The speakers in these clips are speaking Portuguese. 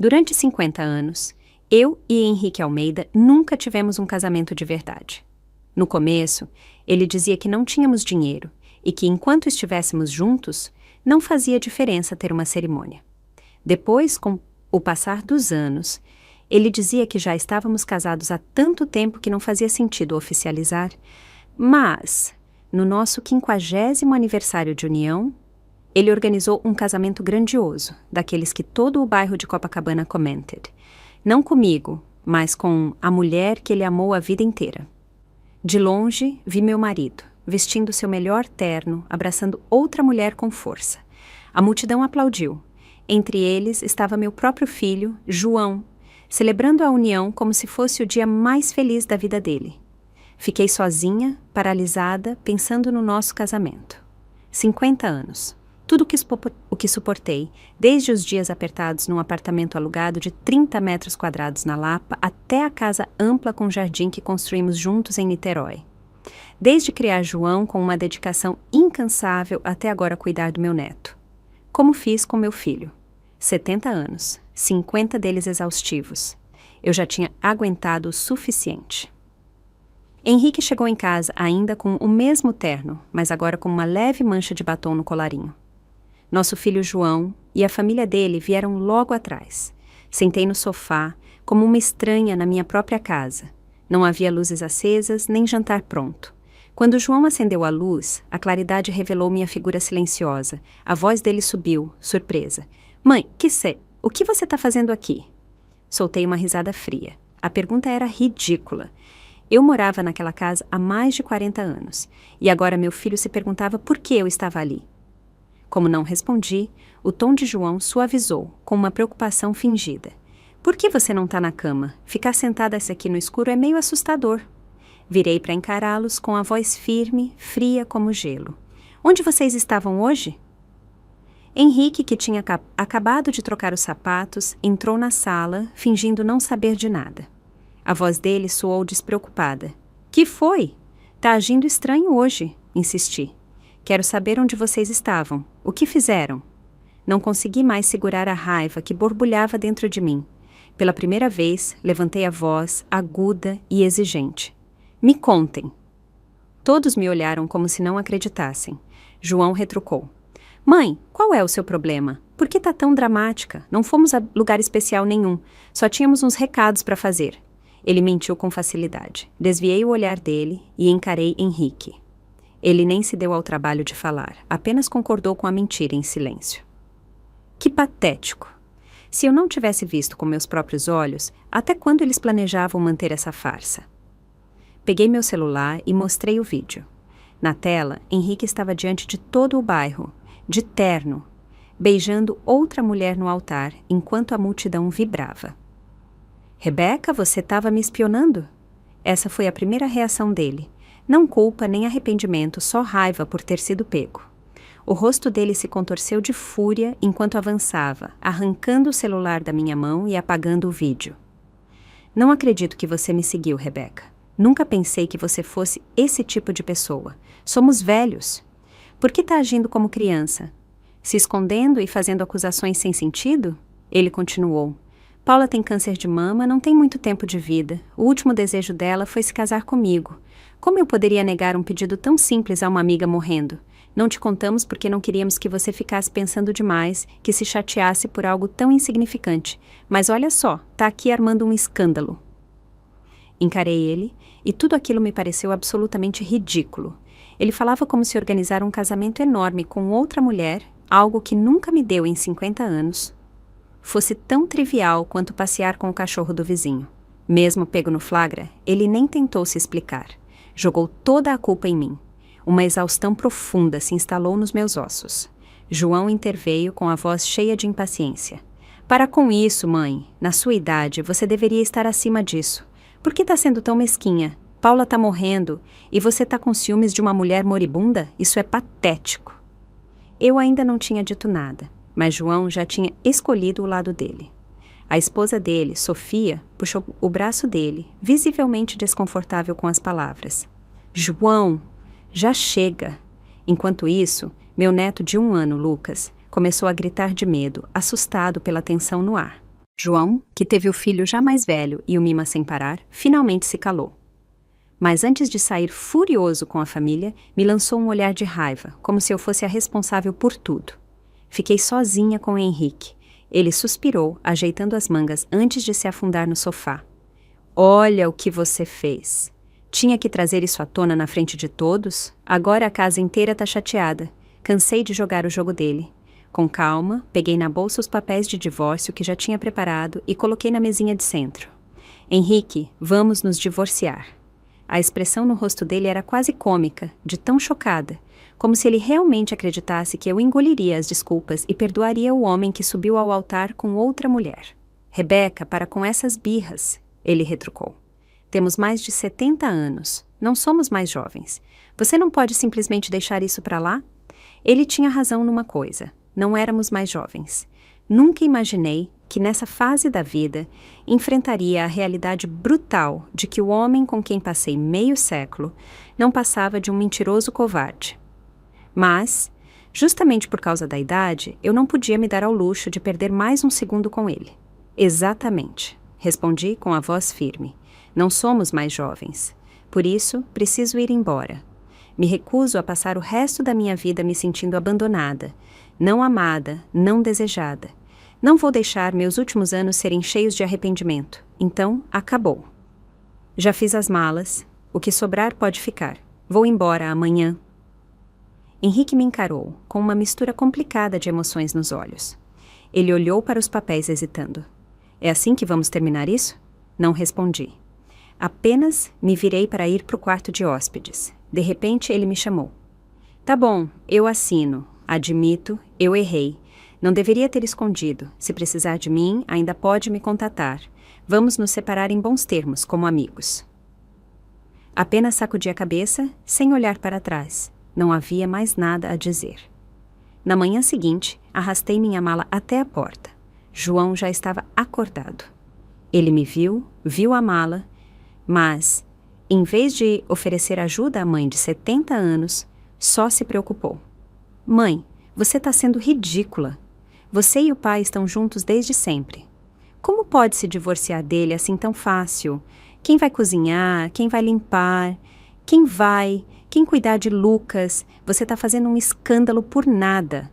Durante 50 anos, eu e Henrique Almeida nunca tivemos um casamento de verdade. No começo, ele dizia que não tínhamos dinheiro e que, enquanto estivéssemos juntos, não fazia diferença ter uma cerimônia. Depois, com o passar dos anos, ele dizia que já estávamos casados há tanto tempo que não fazia sentido oficializar, mas, no nosso 50º aniversário de união, ele organizou um casamento grandioso, daqueles que todo o bairro de Copacabana commented. Não comigo, mas com a mulher que ele amou a vida inteira. De longe, vi meu marido, vestindo seu melhor terno, abraçando outra mulher com força. A multidão aplaudiu. Entre eles estava meu próprio filho, João, celebrando a união como se fosse o dia mais feliz da vida dele. Fiquei sozinha, paralisada, pensando no nosso casamento. 50 anos. Tudo o que suportei, desde os dias apertados num apartamento alugado de 30 metros quadrados na Lapa até a casa ampla com jardim que construímos juntos em Niterói. Desde criar João com uma dedicação incansável até agora cuidar do meu neto. Como fiz com meu filho. 70 anos, 50 deles exaustivos. Eu já tinha aguentado o suficiente. Henrique chegou em casa ainda com o mesmo terno, mas agora com uma leve mancha de batom no colarinho. Nosso filho João e a família dele vieram logo atrás. Sentei no sofá, como uma estranha na minha própria casa. Não havia luzes acesas, nem jantar pronto. Quando João acendeu a luz, a revelou minha figura silenciosa. A voz dele subiu, surpresa. Mãe, o que você está fazendo aqui? Soltei uma risada fria. A pergunta era ridícula. Eu morava naquela casa há mais de 40 anos, e agora meu filho se perguntava por que eu estava ali. Como não respondi, o tom de João suavizou, com uma preocupação fingida. Por que você não está na cama? Ficar sentada aqui no escuro é meio assustador. Virei para encará-los com a voz firme, fria como gelo. Onde vocês estavam hoje? Henrique, que tinha acabado de trocar os sapatos, entrou na sala, fingindo não saber de nada. A voz dele soou despreocupada. Que foi? Tá agindo estranho hoje, insisti. Quero saber onde vocês estavam. O que fizeram? Não consegui mais segurar a raiva que borbulhava dentro de mim. Pela primeira vez, levantei a voz, aguda e exigente. Me contem. Todos me olharam como se não acreditassem. João retrucou. Mãe, qual é o seu problema? Por que tá tão dramática? Não fomos a lugar especial nenhum. Só tínhamos uns recados para fazer. Ele mentiu com facilidade. Desviei o olhar dele e encarei Henrique. Ele nem se deu ao trabalho de falar, apenas concordou com a mentira em silêncio. Que patético! Se eu não tivesse visto com meus próprios olhos, até quando eles planejavam manter essa farsa? Peguei meu celular e mostrei o vídeo. Na tela, Henrique estava diante de todo o bairro, de terno, beijando outra mulher no altar, enquanto a multidão vibrava. Rebeca, você estava me espionando? Essa foi a primeira reação dele. Não culpa nem arrependimento, só raiva por ter sido pego. O rosto dele se contorceu de fúria enquanto avançava, arrancando o celular da minha mão e apagando o vídeo. Não acredito que você me seguiu, Rebeca. Nunca pensei que você fosse esse tipo de pessoa. Somos velhos. Por que está agindo como criança? Se escondendo e fazendo acusações sem sentido? Ele continuou. Paula tem câncer de mama, não tem muito tempo de vida. O último desejo dela foi se casar comigo. Como eu poderia negar um pedido tão simples a uma amiga morrendo? Não te contamos porque não queríamos que você ficasse pensando demais, que se chateasse por algo tão insignificante. Mas olha só, tá aqui armando um escândalo. Encarei ele, e tudo aquilo me pareceu absolutamente ridículo. Ele falava como se organizar um casamento enorme com outra mulher, algo que nunca me deu em 50 anos, fosse tão trivial quanto passear com o cachorro do vizinho. Mesmo pego no flagra, ele nem tentou se explicar. Jogou toda a culpa em mim. Uma exaustão profunda se instalou nos meus ossos. João interveio com a voz cheia de impaciência. Para com isso, mãe. Na sua idade, você deveria estar acima disso. Por que está sendo tão mesquinha? Paula está morrendo e você está com ciúmes de uma mulher moribunda? Isso é patético. Eu ainda não tinha dito nada, mas João já tinha escolhido o lado dele. A esposa dele, Sofia, puxou o braço dele, visivelmente desconfortável com as palavras. João, já chega. Enquanto isso, meu neto de 1 ano, Lucas, começou a gritar de medo, assustado pela tensão no ar. João, que teve o filho já mais velho e o mima sem parar, finalmente se calou. Mas antes de sair furioso com a família, me lançou um olhar de raiva, como se eu fosse a responsável por tudo. Fiquei sozinha com Henrique. Ele suspirou, ajeitando as mangas antes de se afundar no sofá. Olha o que você fez. Tinha que trazer isso à tona na frente de todos? Agora a casa inteira tá chateada. Cansei de jogar o jogo dele. Com calma, peguei na bolsa os papéis de divórcio que já tinha preparado e coloquei na mesinha de centro. Henrique, vamos nos divorciar. A expressão no rosto dele era quase cômica, de tão chocada, como se ele realmente acreditasse que eu engoliria as desculpas e perdoaria o homem que subiu ao altar com outra mulher. Rebeca, para com essas birras, ele retrucou. Temos mais de 70 anos, não somos mais jovens. Você não pode simplesmente deixar isso para lá? Ele tinha razão numa coisa, não éramos mais jovens. Nunca imaginei que nessa fase da vida enfrentaria a realidade brutal de que o homem com quem passei meio século não passava de um mentiroso covarde. Mas, justamente por causa da idade, eu não podia me dar ao luxo de perder mais um segundo com ele. Exatamente, respondi com a voz firme. Não somos mais jovens. Por isso, preciso ir embora. Me recuso a passar o resto da minha vida me sentindo abandonada, não amada, não desejada. Não vou deixar meus últimos anos serem cheios de arrependimento. Então, acabou. Já fiz as malas. O que sobrar pode ficar. Vou embora amanhã. Henrique me encarou, com uma mistura complicada de emoções nos olhos. Ele olhou para os papéis hesitando. É assim que vamos terminar isso? Não respondi. Apenas me virei para ir para o quarto de hóspedes. De repente, ele me chamou. Tá bom, eu assino. Admito, eu errei. Não deveria ter escondido. Se precisar de mim, ainda pode me contatar. Vamos nos separar em bons termos, como amigos. Apenas sacudi a cabeça, sem olhar para trás. Não havia mais nada a dizer. Na manhã seguinte, arrastei minha mala até a porta. João já estava acordado. Ele me viu a mala, mas, em vez de oferecer ajuda à mãe de 70 anos, só se preocupou. Mãe, você está sendo ridícula. Você e o pai estão juntos desde sempre. Como pode se divorciar dele assim tão fácil? Quem vai cozinhar? Quem vai limpar? Quem cuidar de Lucas? Você está fazendo um escândalo por nada.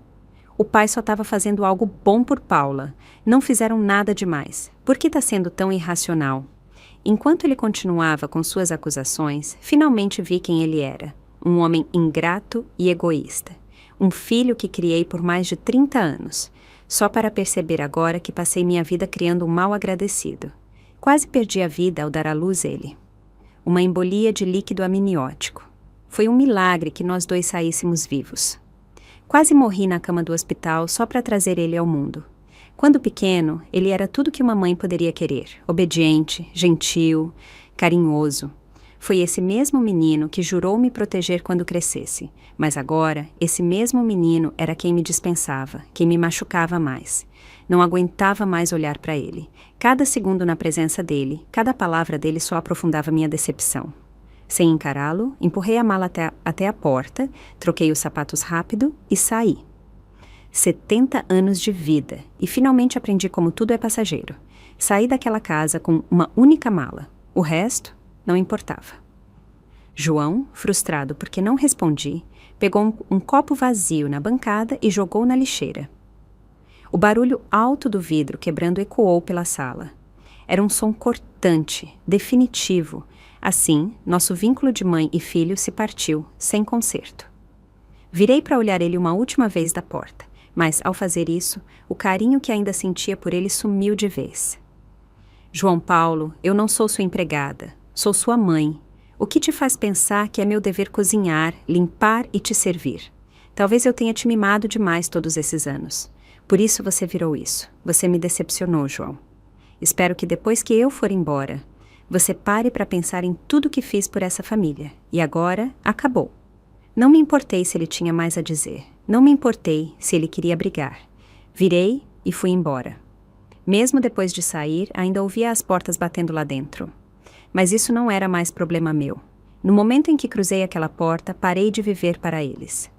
O pai só estava fazendo algo bom por Paula. Não fizeram nada demais. Por que está sendo tão irracional? Enquanto ele continuava com suas acusações, finalmente vi quem ele era. Um homem ingrato e egoísta. Um filho que criei por mais de 30 anos. Só para perceber agora que passei minha vida criando um mal agradecido. Quase perdi a vida ao dar à luz ele. Uma embolia de líquido amniótico. Foi um milagre que nós dois saíssemos vivos. Quase morri na cama do hospital só para trazer ele ao mundo. Quando pequeno, ele era tudo que uma mãe poderia querer. Obediente, gentil, carinhoso. Foi esse mesmo menino que jurou me proteger quando crescesse. Mas agora, esse mesmo menino era quem me dispensava, quem me machucava mais. Não aguentava mais olhar para ele. Cada segundo na presença dele, cada palavra dele só aprofundava minha decepção. Sem encará-lo, empurrei a mala até a porta, troquei os sapatos rápido e saí. 70 anos de vida, e finalmente aprendi como tudo é passageiro. Saí daquela casa com uma única mala. O resto não importava. João, frustrado porque não respondi, pegou um copo vazio na bancada e jogou na lixeira. O barulho alto do vidro quebrando ecoou pela sala. Era um som cortante, definitivo. Assim, nosso vínculo de mãe e filho se partiu, sem conserto. Virei para olhar ele uma última vez da porta, mas, ao fazer isso, o carinho que ainda sentia por ele sumiu de vez. João Paulo, eu não sou sua empregada, sou sua mãe. O que te faz pensar que é meu dever cozinhar, limpar e te servir? Talvez eu tenha te mimado demais todos esses anos. Por isso você virou isso. Você me decepcionou, João. Espero que depois que eu for embora, você pare para pensar em tudo que fiz por essa família. E agora, acabou. Não me importei se ele tinha mais a dizer. Não me importei se ele queria brigar. Virei e fui embora. Mesmo depois de sair, ainda ouvia as portas batendo lá dentro. Mas isso não era mais problema meu. No momento em que cruzei aquela porta, parei de viver para eles.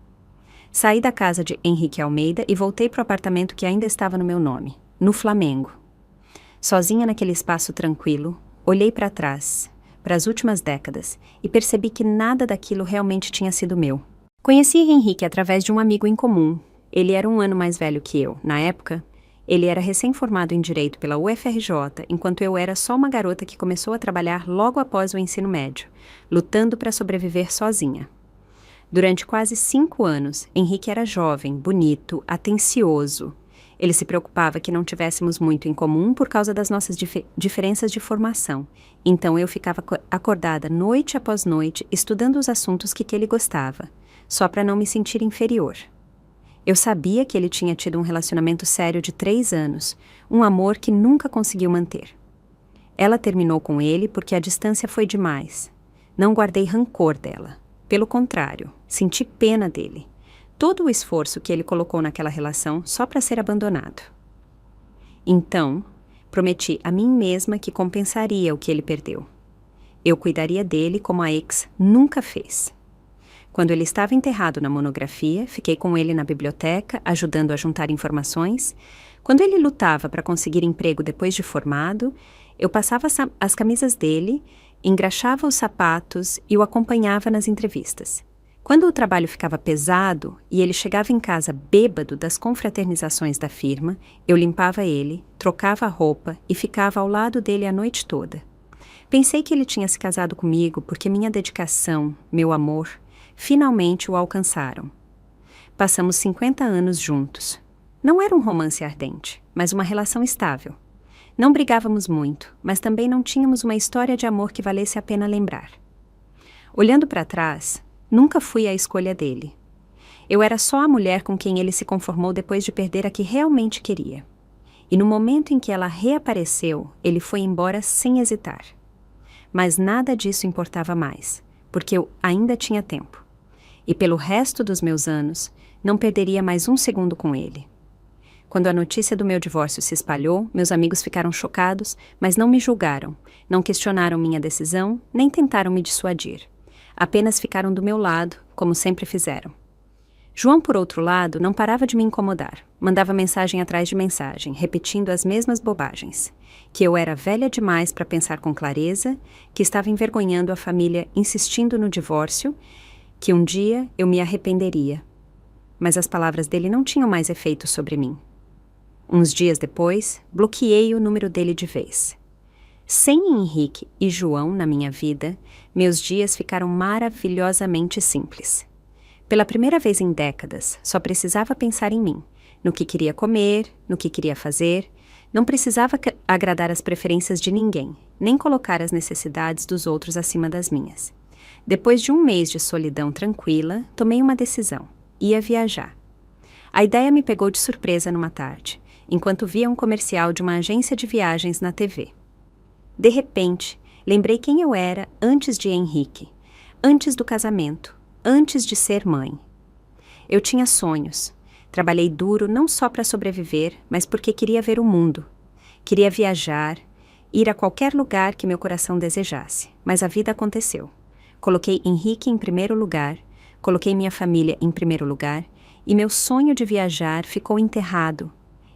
Saí da casa de Henrique Almeida e voltei para o apartamento que ainda estava no meu nome, no Flamengo. Sozinha naquele espaço tranquilo, olhei para trás, para as últimas décadas, e percebi que nada daquilo realmente tinha sido meu. Conheci Henrique através de um amigo em comum. Ele era um ano mais velho que eu. Na época, ele era recém-formado em Direito pela UFRJ, enquanto eu era só uma garota que começou a trabalhar logo após o ensino médio, lutando para sobreviver sozinha. Durante quase 5 anos, Henrique era jovem, bonito, atencioso. Ele se preocupava que não tivéssemos muito em comum por causa das nossas diferenças de formação. Então eu ficava acordada noite após noite estudando os assuntos que ele gostava, só para não me sentir inferior. Eu sabia que ele tinha tido um relacionamento sério de 3 anos, um amor que nunca conseguiu manter. Ela terminou com ele porque a distância foi demais. Não guardei rancor dela. Pelo contrário, senti pena dele. Todo o esforço que ele colocou naquela relação só para ser abandonado. Então, prometi a mim mesma que compensaria o que ele perdeu. Eu cuidaria dele como a ex nunca fez. Quando ele estava enterrado na monografia, fiquei com ele na biblioteca, ajudando a juntar informações. Quando ele lutava para conseguir emprego depois de formado, eu passava as camisas dele, engraxava os sapatos e o acompanhava nas entrevistas. Quando o trabalho ficava pesado e ele chegava em casa bêbado das confraternizações da firma, eu limpava ele, trocava a roupa e ficava ao lado dele a noite toda. Pensei que ele tinha se casado comigo porque minha dedicação, meu amor, finalmente o alcançaram. Passamos 50 anos juntos. Não era um romance ardente, mas uma relação estável. Não brigávamos muito, mas também não tínhamos uma história de amor que valesse a pena lembrar. Olhando para trás, nunca fui a escolha dele. Eu era só a mulher com quem ele se conformou depois de perder a que realmente queria. E no momento em que ela reapareceu, ele foi embora sem hesitar. Mas nada disso importava mais, porque eu ainda tinha tempo. E pelo resto dos meus anos, não perderia mais um segundo com ele. Quando a notícia do meu divórcio se espalhou, meus amigos ficaram chocados, mas não me julgaram, não questionaram minha decisão, nem tentaram me dissuadir. Apenas ficaram do meu lado, como sempre fizeram. João, por outro lado, não parava de me incomodar. Mandava mensagem atrás de mensagem, repetindo as mesmas bobagens. Que eu era velha demais para pensar com clareza, que estava envergonhando a família insistindo no divórcio, que um dia eu me arrependeria. Mas as palavras dele não tinham mais efeito sobre mim. Uns dias depois, bloqueei o número dele de vez. Sem Henrique e João na minha vida, meus dias ficaram maravilhosamente simples. Pela primeira vez em décadas, só precisava pensar em mim, no que queria comer, no que queria fazer. Não precisava agradar as preferências de ninguém, nem colocar as necessidades dos outros acima das minhas. Depois de um mês de solidão tranquila, tomei uma decisão. Ia viajar. A ideia me pegou de surpresa numa tarde, enquanto via um comercial de uma agência de viagens na TV. De repente, lembrei quem eu era antes de Henrique, antes do casamento, antes de ser mãe. Eu tinha sonhos. Trabalhei duro não só para sobreviver, mas porque queria ver o mundo. Queria viajar, ir a qualquer lugar que meu coração desejasse. Mas a vida aconteceu. Coloquei Henrique em primeiro lugar, coloquei minha família em primeiro lugar, e meu sonho de viajar ficou enterrado,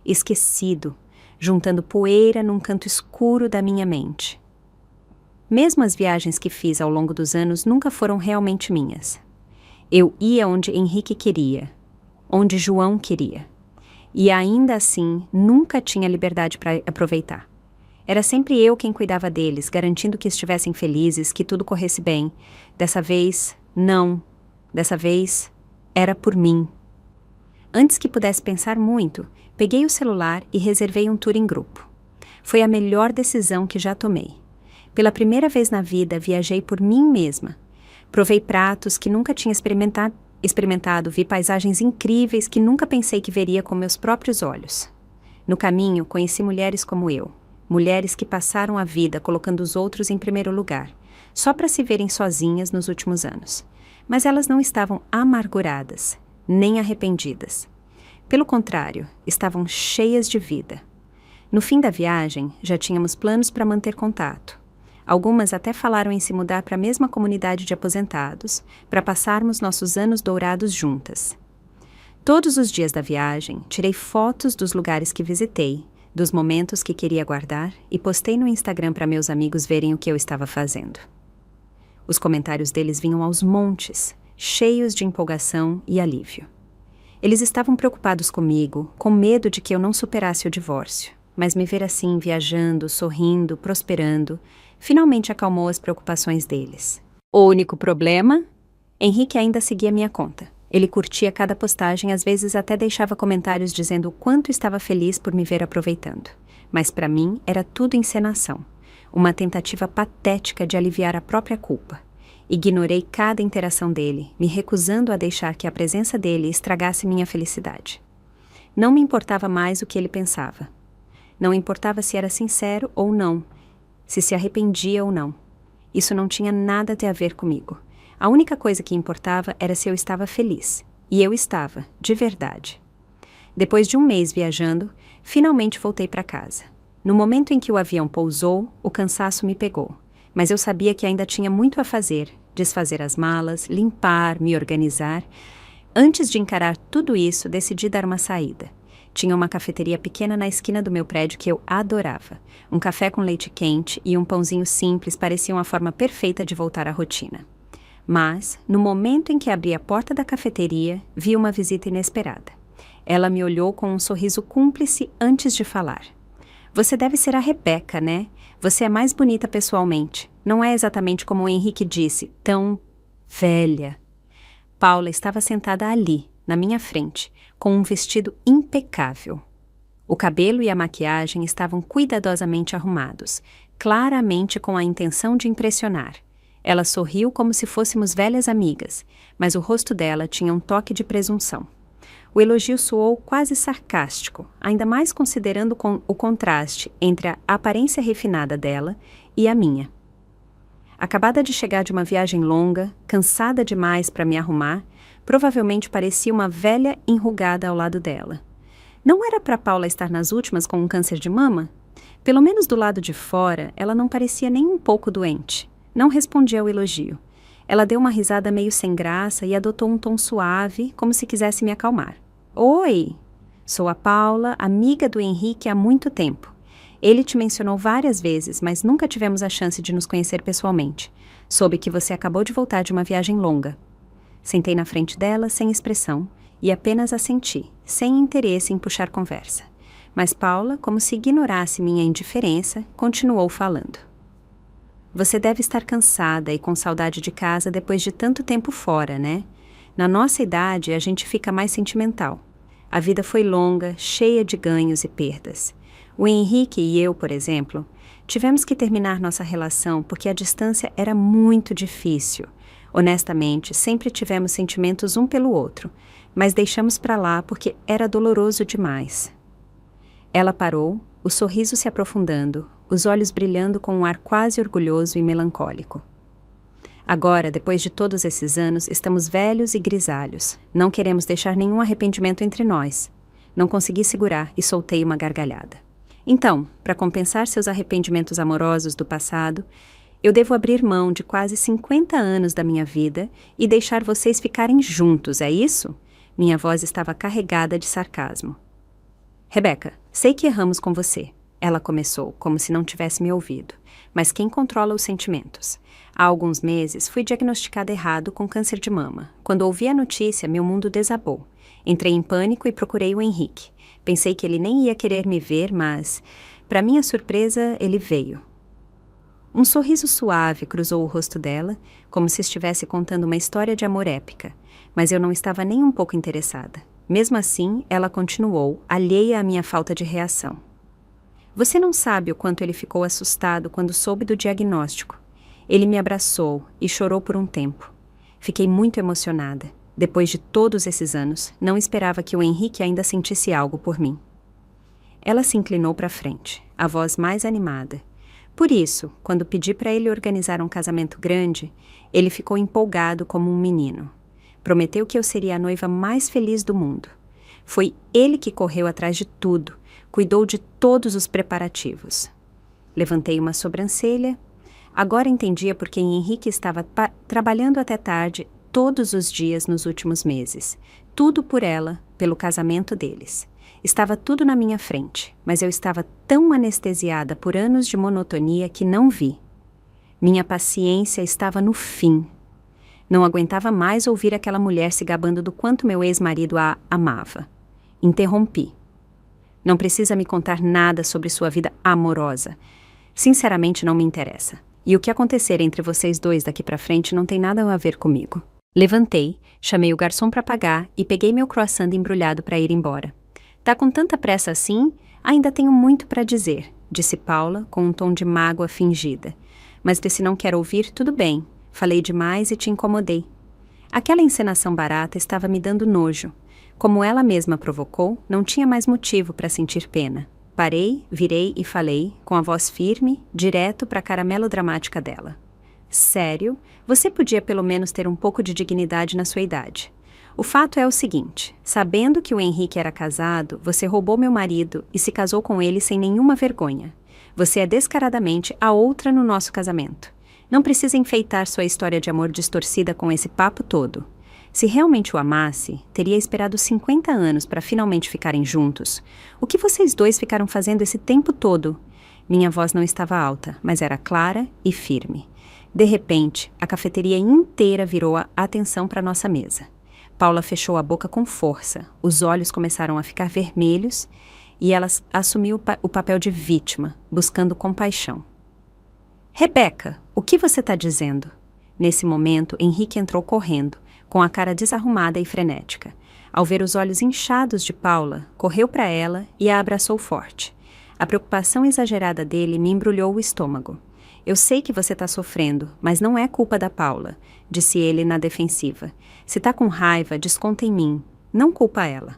esquecido, juntando poeira num canto escuro da minha mente. Mesmo as viagens que fiz ao longo dos anos nunca foram realmente minhas. Eu ia onde Henrique queria, onde João queria. E ainda assim, nunca tinha liberdade para aproveitar. Era sempre eu quem cuidava deles, garantindo que estivessem felizes, que tudo corresse bem. Dessa vez, não. Dessa vez, era por mim. Antes que pudesse pensar muito, peguei o celular e reservei um tour em grupo. Foi a melhor decisão que já tomei. Pela primeira vez na vida, viajei por mim mesma. Provei pratos que nunca tinha experimentado, vi paisagens incríveis que nunca pensei que veria com meus próprios olhos. No caminho, conheci mulheres como eu. Mulheres que passaram a vida colocando os outros em primeiro lugar, só para se verem sozinhas nos últimos anos. Mas elas não estavam amarguradas, nem arrependidas. Pelo contrário, estavam cheias de vida. No fim da viagem, já tínhamos planos para manter contato. Algumas até falaram em se mudar para a mesma comunidade de aposentados, para passarmos nossos anos dourados juntas. Todos os dias da viagem, tirei fotos dos lugares que visitei, dos momentos que queria guardar, e postei no Instagram para meus amigos verem o que eu estava fazendo. Os comentários deles vinham aos montes, cheios de empolgação e alívio. Eles estavam preocupados comigo, com medo de que eu não superasse o divórcio, mas me ver assim, viajando, sorrindo, prosperando, finalmente acalmou as preocupações deles. O único problema? Henrique ainda seguia minha conta. Ele curtia cada postagem, às vezes até deixava comentários dizendo o quanto estava feliz por me ver aproveitando. Mas para mim era tudo encenação, uma tentativa patética de aliviar a própria culpa. Ignorei cada interação dele, me recusando a deixar que a presença dele estragasse minha felicidade. Não me importava mais o que ele pensava. Não importava se era sincero ou não, se arrependia ou não. Isso não tinha nada a ver comigo. A única coisa que importava era se eu estava feliz. E eu estava, de verdade. Depois de um mês viajando, finalmente voltei para casa. No momento em que o avião pousou, o cansaço me pegou. Mas eu sabia que ainda tinha muito a fazer, desfazer as malas, limpar, me organizar. Antes de encarar tudo isso, decidi dar uma saída. Tinha uma cafeteria pequena na esquina do meu prédio que eu adorava. Um café com leite quente e um pãozinho simples pareciam a forma perfeita de voltar à rotina. Mas, no momento em que abri a porta da cafeteria, vi uma visita inesperada. Ela me olhou com um sorriso cúmplice antes de falar. Você deve ser a Rebeca, né? Você é mais bonita pessoalmente. Não é exatamente como o Henrique disse, tão velha. Paula estava sentada ali, na minha frente, com um vestido impecável. O cabelo e a maquiagem estavam cuidadosamente arrumados, claramente com a intenção de impressionar. Ela sorriu como se fôssemos velhas amigas, mas o rosto dela tinha um toque de presunção. O elogio soou quase sarcástico, ainda mais considerando o contraste entre a aparência refinada dela e a minha. Acabada de chegar de uma viagem longa, cansada demais para me arrumar, provavelmente parecia uma velha enrugada ao lado dela. Não era para Paula estar nas últimas com um câncer de mama? Pelo menos do lado de fora, ela não parecia nem um pouco doente. Não respondi ao elogio. Ela deu uma risada meio sem graça e adotou um tom suave, como se quisesse me acalmar. Oi! Sou a Paula, amiga do Henrique há muito tempo. Ele te mencionou várias vezes, mas nunca tivemos a chance de nos conhecer pessoalmente. Soube que você acabou de voltar de uma viagem longa. Sentei na frente dela, sem expressão, e apenas assenti, sem interesse em puxar conversa. Mas Paula, como se ignorasse minha indiferença, continuou falando. Você deve estar cansada e com saudade de casa depois de tanto tempo fora, né? Na nossa idade, a gente fica mais sentimental. A vida foi longa, cheia de ganhos e perdas. O Henrique e eu, por exemplo, tivemos que terminar nossa relação porque a distância era muito difícil. Honestamente, sempre tivemos sentimentos um pelo outro, mas deixamos para lá porque era doloroso demais. Ela parou, o sorriso se aprofundando, os olhos brilhando com um ar quase orgulhoso e melancólico. Agora, depois de todos esses anos, estamos velhos e grisalhos. Não queremos deixar nenhum arrependimento entre nós. Não consegui segurar e soltei uma gargalhada. Então, para compensar seus arrependimentos amorosos do passado, eu devo abrir mão de quase 50 anos da minha vida e deixar vocês ficarem juntos, é isso? Minha voz estava carregada de sarcasmo. Rebeca, sei que erramos com você. Ela começou, como se não tivesse me ouvido. Mas quem controla os sentimentos? Há alguns meses, fui diagnosticada errado com câncer de mama. Quando ouvi a notícia, meu mundo desabou. Entrei em pânico e procurei o Henrique. Pensei que ele nem ia querer me ver, mas, para minha surpresa, ele veio. Um sorriso suave cruzou o rosto dela, como se estivesse contando uma história de amor épica. Mas eu não estava nem um pouco interessada. Mesmo assim, ela continuou, alheia à minha falta de reação. Você não sabe o quanto ele ficou assustado quando soube do diagnóstico. Ele me abraçou e chorou por um tempo. Fiquei muito emocionada. Depois de todos esses anos, não esperava que o Henrique ainda sentisse algo por mim. Ela se inclinou para frente, a voz mais animada. Por isso, quando pedi para ele organizar um casamento grande, ele ficou empolgado como um menino. Prometeu que eu seria a noiva mais feliz do mundo. Foi ele que correu atrás de tudo, cuidou de todos os preparativos. Levantei uma sobrancelha. Agora entendia por que Henrique estava trabalhando até tarde todos os dias nos últimos meses. Tudo por ela, pelo casamento deles. Estava tudo na minha frente, mas eu estava tão anestesiada por anos de monotonia que não vi. Minha paciência estava no fim. Não aguentava mais ouvir aquela mulher se gabando do quanto meu ex-marido a amava. Interrompi. Não precisa me contar nada sobre sua vida amorosa. Sinceramente, não me interessa. E o que acontecer entre vocês dois daqui pra frente não tem nada a ver comigo. Levantei, chamei o garçom para pagar e peguei meu croissant embrulhado para ir embora. Tá com tanta pressa assim? Ainda tenho muito para dizer, disse Paula com um tom de mágoa fingida. Mas se não quer ouvir, tudo bem. Falei demais e te incomodei. Aquela encenação barata estava me dando nojo. Como ela mesma provocou, não tinha mais motivo para sentir pena. Parei, virei e falei, com a voz firme, direto para a cara melodramática dela. Sério? Você podia pelo menos ter um pouco de dignidade na sua idade. O fato é o seguinte, sabendo que o Henrique era casado, você roubou meu marido e se casou com ele sem nenhuma vergonha. Você é descaradamente a outra no nosso casamento. Não precisa enfeitar sua história de amor distorcida com esse papo todo. Se realmente o amasse, teria esperado 50 anos para finalmente ficarem juntos. O que vocês dois ficaram fazendo esse tempo todo? Minha voz não estava alta, mas era clara e firme. De repente, a cafeteria inteira virou a atenção para nossa mesa. Paula fechou a boca com força, os olhos começaram a ficar vermelhos e ela assumiu o papel de vítima, buscando compaixão. Rebeca, o que você está dizendo? Nesse momento, Henrique entrou correndo, com a cara desarrumada e frenética. Ao ver os olhos inchados de Paula, correu para ela e a abraçou forte. A preocupação exagerada dele me embrulhou o estômago. Eu sei que você está sofrendo, mas não é culpa da Paula, disse ele na defensiva. Se está com raiva, desconta em mim, não culpa ela.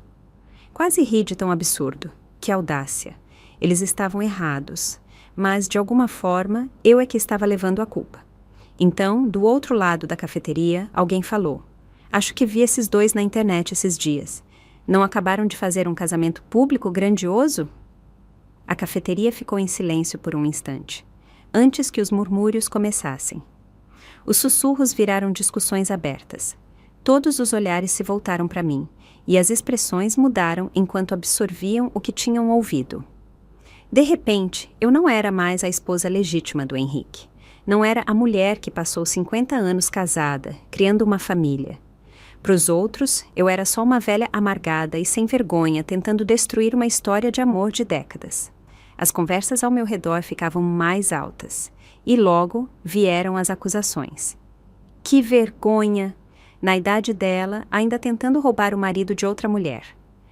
Quase ri de tão absurdo. Que audácia. Eles estavam errados, mas, de alguma forma, eu é que estava levando a culpa. Então, do outro lado da cafeteria, alguém falou. Acho que vi esses dois na internet esses dias. Não acabaram de fazer um casamento público grandioso? A cafeteria ficou em silêncio por um instante, antes que os murmúrios começassem. Os sussurros viraram discussões abertas. Todos os olhares se voltaram para mim, e as expressões mudaram enquanto absorviam o que tinham ouvido. De repente, eu não era mais a esposa legítima do Henrique. Não era a mulher que passou 50 anos casada, criando uma família. Para os outros, eu era só uma velha amargada e sem vergonha tentando destruir uma história de amor de décadas. As conversas ao meu redor ficavam mais altas. E logo vieram as acusações. Que vergonha! Na idade dela, ainda tentando roubar o marido de outra mulher.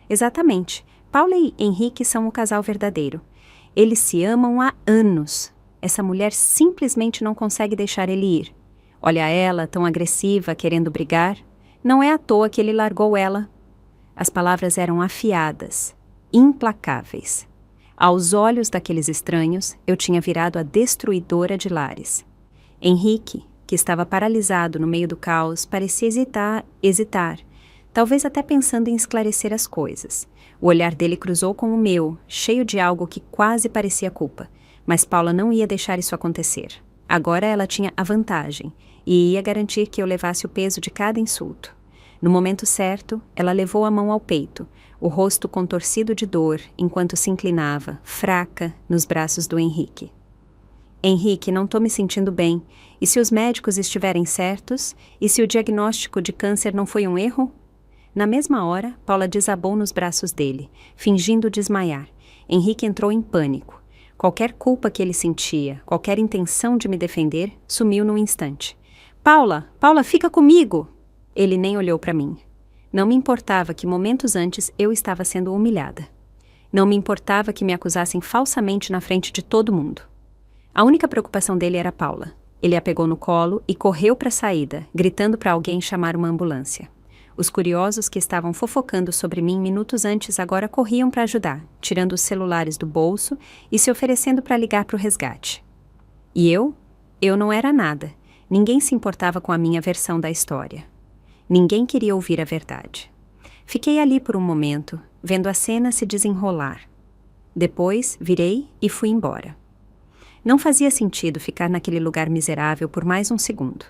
Exatamente. Paula e Henrique são o casal verdadeiro. Eles se amam há anos. Essa mulher simplesmente não consegue deixar ele ir. Olha ela, tão agressiva, querendo brigar. Não é à toa que ele largou ela. As palavras eram afiadas, implacáveis. Aos olhos daqueles estranhos, eu tinha virado a destruidora de lares. Henrique, que estava paralisado no meio do caos, parecia hesitar, talvez até pensando em esclarecer as coisas. O olhar dele cruzou com o meu, cheio de algo que quase parecia culpa. Mas Paula não ia deixar isso acontecer. Agora ela tinha a vantagem e ia garantir que eu levasse o peso de cada insulto. No momento certo, ela levou a mão ao peito, o rosto contorcido de dor, enquanto se inclinava, fraca, nos braços do Henrique. Henrique, não estou me sentindo bem. E se os médicos estiverem certos? E se o diagnóstico de câncer não foi um erro? Na mesma hora, Paula desabou nos braços dele, fingindo desmaiar. Henrique entrou em pânico. Qualquer culpa que ele sentia, qualquer intenção de me defender, sumiu num instante. Paula, fica comigo! Ele nem olhou para mim. Não me importava que momentos antes eu estava sendo humilhada. Não me importava que me acusassem falsamente na frente de todo mundo. A única preocupação dele era Paula. Ele a pegou no colo e correu para a saída, gritando para alguém chamar uma ambulância. Os curiosos que estavam fofocando sobre mim minutos antes agora corriam para ajudar, tirando os celulares do bolso e se oferecendo para ligar para o resgate. E eu? Eu não era nada. Ninguém se importava com a minha versão da história. Ninguém queria ouvir a verdade. Fiquei ali por um momento, vendo a cena se desenrolar. Depois, virei e fui embora. Não fazia sentido ficar naquele lugar miserável por mais um segundo.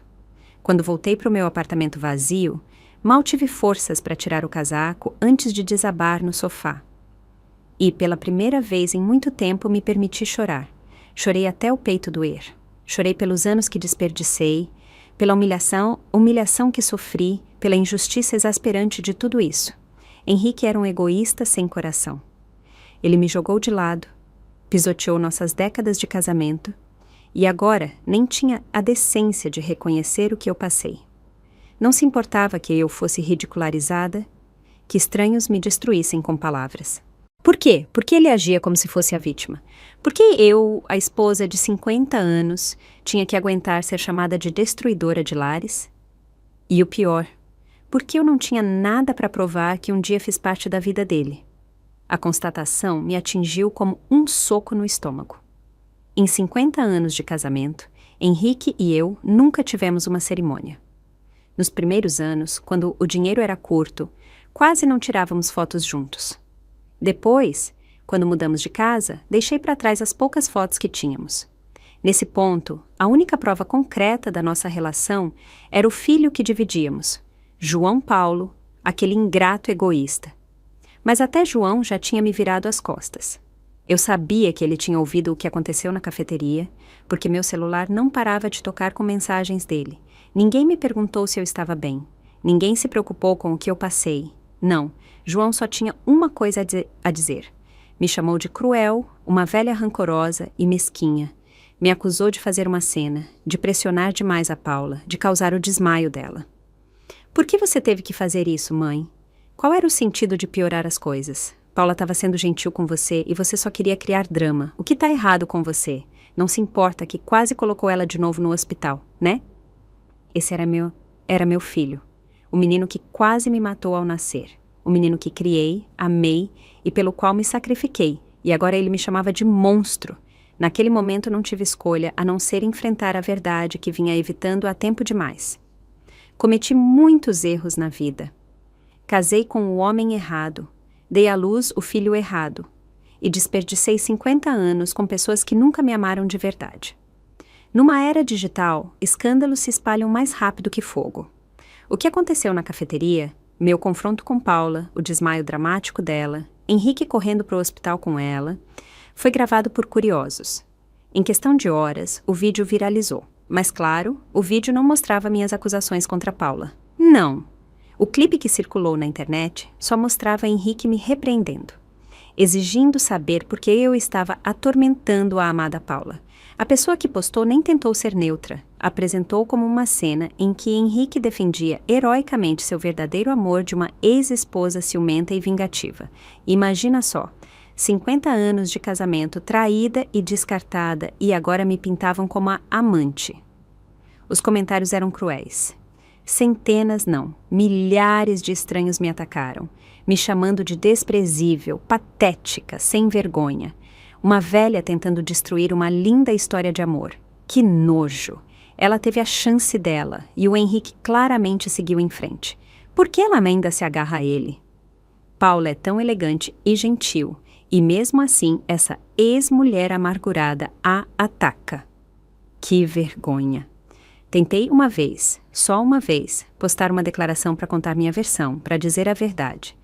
Quando voltei para o meu apartamento vazio, mal tive forças para tirar o casaco antes de desabar no sofá. E, pela primeira vez em muito tempo, me permiti chorar. Chorei até o peito doer. Chorei pelos anos que desperdicei, pela humilhação que sofri, pela injustiça exasperante de tudo isso. Henrique era um egoísta sem coração. Ele me jogou de lado, pisoteou nossas décadas de casamento e agora nem tinha a decência de reconhecer o que eu passei. Não se importava que eu fosse ridicularizada, que estranhos me destruíssem com palavras. Por quê? Por que ele agia como se fosse a vítima? Por que eu, a esposa de 50 anos, tinha que aguentar ser chamada de destruidora de lares? E o pior, por que eu não tinha nada para provar que um dia fiz parte da vida dele? A constatação me atingiu como um soco no estômago. Em 50 anos de casamento, Henrique e eu nunca tivemos uma cerimônia. Nos primeiros anos, quando o dinheiro era curto, quase não tirávamos fotos juntos. Depois, quando mudamos de casa, deixei para trás as poucas fotos que tínhamos. Nesse ponto, a única prova concreta da nossa relação era o filho que dividíamos, João Paulo, aquele ingrato egoísta. Mas até João já tinha me virado as costas. Eu sabia que ele tinha ouvido o que aconteceu na cafeteria, porque meu celular não parava de tocar com mensagens dele. Ninguém me perguntou se eu estava bem. Ninguém se preocupou com o que eu passei. Não, João só tinha uma coisa a dizer. Me chamou de cruel, uma velha rancorosa e mesquinha. Me acusou de fazer uma cena, de pressionar demais a Paula, de causar o desmaio dela. Por que você teve que fazer isso, mãe? Qual era o sentido de piorar as coisas? Paula estava sendo gentil com você e você só queria criar drama. O que está errado com você? Não se importa que quase colocou ela de novo no hospital, né? Esse era meu filho. O menino que quase me matou ao nascer. O menino que criei, amei e pelo qual me sacrifiquei. E agora ele me chamava de monstro. Naquele momento não tive escolha a não ser enfrentar a verdade que vinha evitando há tempo demais. Cometi muitos erros na vida. Casei com o homem errado. Dei à luz o filho errado. E desperdicei 50 anos com pessoas que nunca me amaram de verdade. Numa era digital, escândalos se espalham mais rápido que fogo. O que aconteceu na cafeteria, meu confronto com Paula, o desmaio dramático dela, Henrique correndo para o hospital com ela, foi gravado por curiosos. Em questão de horas, o vídeo viralizou. Mas claro, o vídeo não mostrava minhas acusações contra Paula. Não! O clipe que circulou na internet só mostrava Henrique me repreendendo, exigindo saber por que eu estava atormentando a amada Paula. A pessoa que postou nem tentou ser neutra, apresentou como uma cena em que Henrique defendia heroicamente seu verdadeiro amor de uma ex-esposa ciumenta e vingativa. Imagina só, 50 anos de casamento, traída e descartada, e agora me pintavam como a amante. Os comentários eram cruéis. Centenas não, milhares de estranhos me atacaram, me chamando de desprezível, patética, sem vergonha. Uma velha tentando destruir uma linda história de amor. Que nojo! Ela teve a chance dela e o Henrique claramente seguiu em frente. Por que ela ainda se agarra a ele? Paula é tão elegante e gentil, e mesmo assim essa ex-mulher amargurada a ataca. Que vergonha! Tentei uma vez, só uma vez, postar uma declaração para contar minha versão, para dizer a verdade.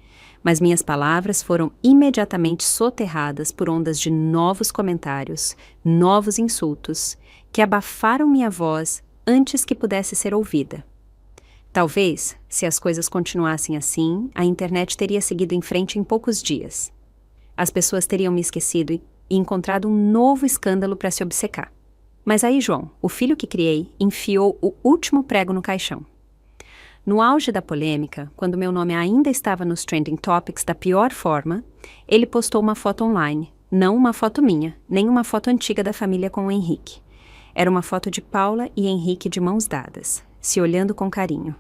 Mas minhas palavras foram imediatamente soterradas por ondas de novos comentários, novos insultos, que abafaram minha voz antes que pudesse ser ouvida. Talvez, se as coisas continuassem assim, a internet teria seguido em frente em poucos dias. As pessoas teriam me esquecido e encontrado um novo escândalo para se obcecar. Mas aí João, o filho que criei, enfiou o último prego no caixão. No auge da polêmica, quando meu nome ainda estava nos trending topics da pior forma, ele postou uma foto online, não uma foto minha, nem uma foto antiga da família com o Henrique. Era uma foto de Paula e Henrique de mãos dadas, se olhando com carinho.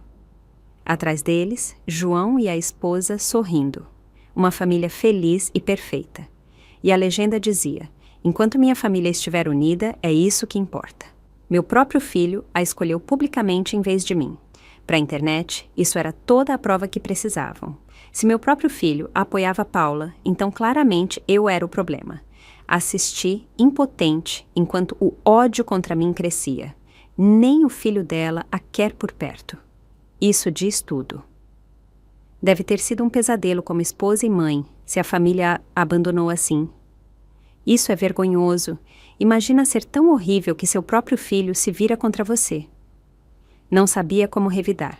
Atrás deles, João e a esposa sorrindo. Uma família feliz e perfeita. E a legenda dizia: enquanto minha família estiver unida, é isso que importa. Meu próprio filho a escolheu publicamente em vez de mim. Para a internet, isso era toda a prova que precisavam. Se meu próprio filho apoiava Paula, então claramente eu era o problema. Assisti, impotente, enquanto o ódio contra mim crescia. Nem o filho dela a quer por perto. Isso diz tudo. Deve ter sido um pesadelo como esposa e mãe, se a família a abandonou assim. Isso é vergonhoso. Imagina ser tão horrível que seu próprio filho se vira contra você. Não sabia como revidar.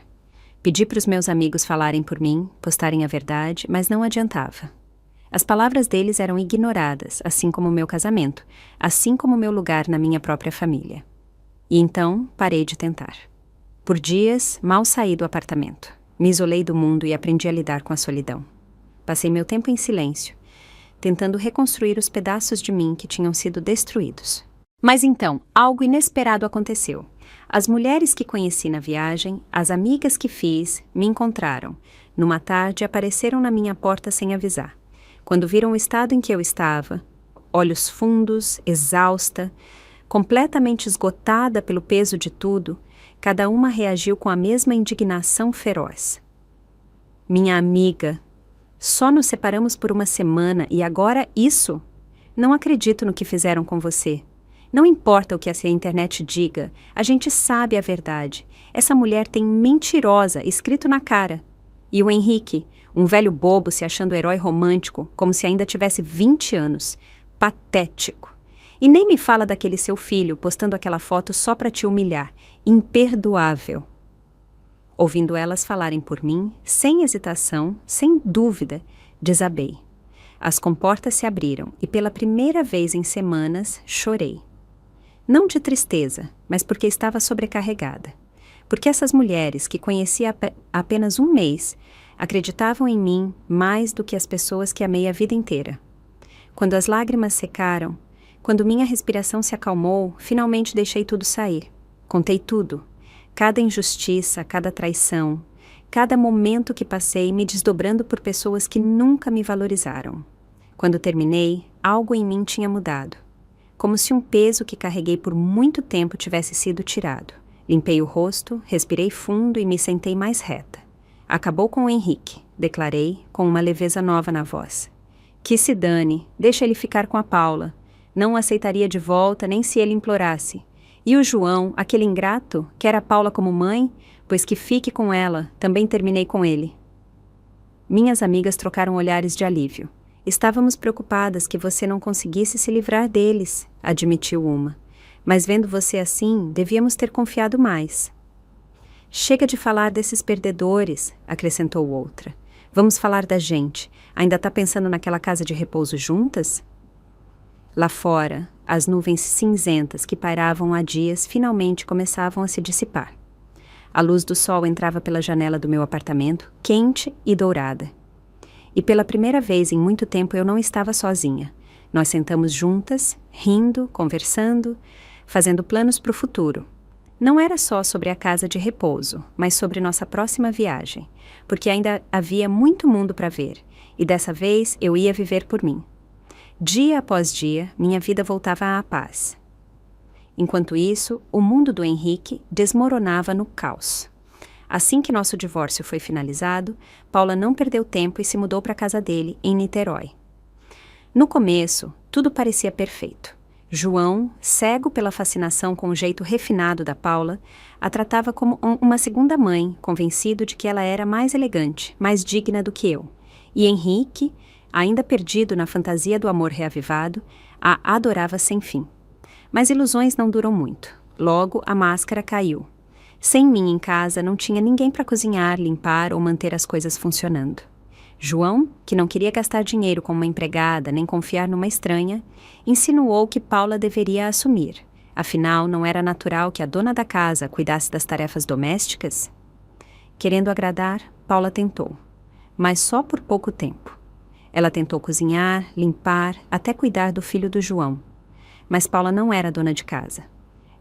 Pedi para os meus amigos falarem por mim, postarem a verdade, mas não adiantava. As palavras deles eram ignoradas, assim como o meu casamento, assim como o meu lugar na minha própria família. E então parei de tentar. Por dias, mal saí do apartamento. Me isolei do mundo e aprendi a lidar com a solidão. Passei meu tempo em silêncio, tentando reconstruir os pedaços de mim que tinham sido destruídos. Mas então, algo inesperado aconteceu. As mulheres que conheci na viagem, as amigas que fiz, me encontraram. Numa tarde, apareceram na minha porta sem avisar. Quando viram o estado em que eu estava, olhos fundos, exausta, completamente esgotada pelo peso de tudo, cada uma reagiu com a mesma indignação feroz. Minha amiga, só nos separamos por uma semana e agora isso? Não acredito no que fizeram com você. Não importa o que a internet diga, a gente sabe a verdade. Essa mulher tem mentirosa escrito na cara. E o Henrique, um velho bobo se achando herói romântico, como se ainda tivesse 20 anos. Patético. E nem me fala daquele seu filho postando aquela foto só para te humilhar. Imperdoável. Ouvindo elas falarem por mim, sem hesitação, sem dúvida, desabei. As comportas se abriram e pela primeira vez em semanas chorei. Não de tristeza, mas porque estava sobrecarregada. Porque essas mulheres que conheci há apenas um mês acreditavam em mim mais do que as pessoas que amei a vida inteira. Quando as lágrimas secaram, quando minha respiração se acalmou, finalmente deixei tudo sair. Contei tudo. Cada injustiça, cada traição, cada momento que passei me desdobrando por pessoas que nunca me valorizaram. Quando terminei, algo em mim tinha mudado. Como se um peso que carreguei por muito tempo tivesse sido tirado. Limpei o rosto, respirei fundo e me sentei mais reta. Acabou com o Henrique, declarei, com uma leveza nova na voz. Que se dane, deixa ele ficar com a Paula. Não o aceitaria de volta nem se ele implorasse. E o João, aquele ingrato, quer a Paula como mãe, pois que fique com ela, também terminei com ele. Minhas amigas trocaram olhares de alívio. Estávamos preocupadas que você não conseguisse se livrar deles, admitiu uma. Mas vendo você assim, devíamos ter confiado mais. Chega de falar desses perdedores, acrescentou outra. Vamos falar da gente. Ainda tá pensando naquela casa de repouso juntas? Lá fora, as nuvens cinzentas que pairavam há dias finalmente começavam a se dissipar. A luz do sol entrava pela janela do meu apartamento, quente e dourada. E pela primeira vez em muito tempo eu não estava sozinha. Nós sentamos juntas, rindo, conversando, fazendo planos para o futuro. Não era só sobre a casa de repouso, mas sobre nossa próxima viagem, porque ainda havia muito mundo para ver, e dessa vez eu ia viver por mim. Dia após dia, minha vida voltava à paz. Enquanto isso, o mundo do Henrique desmoronava no caos. Assim que nosso divórcio foi finalizado, Paula não perdeu tempo e se mudou para a casa dele, em Niterói. No começo, tudo parecia perfeito. João, cego pela fascinação com o jeito refinado da Paula, a tratava como uma segunda mãe, convencido de que ela era mais elegante, mais digna do que eu. E Henrique, ainda perdido na fantasia do amor reavivado, a adorava sem fim. Mas ilusões não duram muito. Logo, a máscara caiu. Sem mim em casa, não tinha ninguém para cozinhar, limpar ou manter as coisas funcionando. João, que não queria gastar dinheiro com uma empregada nem confiar numa estranha, insinuou que Paula deveria assumir. Afinal, não era natural que a dona da casa cuidasse das tarefas domésticas? Querendo agradar, Paula tentou, mas só por pouco tempo. Ela tentou cozinhar, limpar, até cuidar do filho do João. Mas Paula não era dona de casa.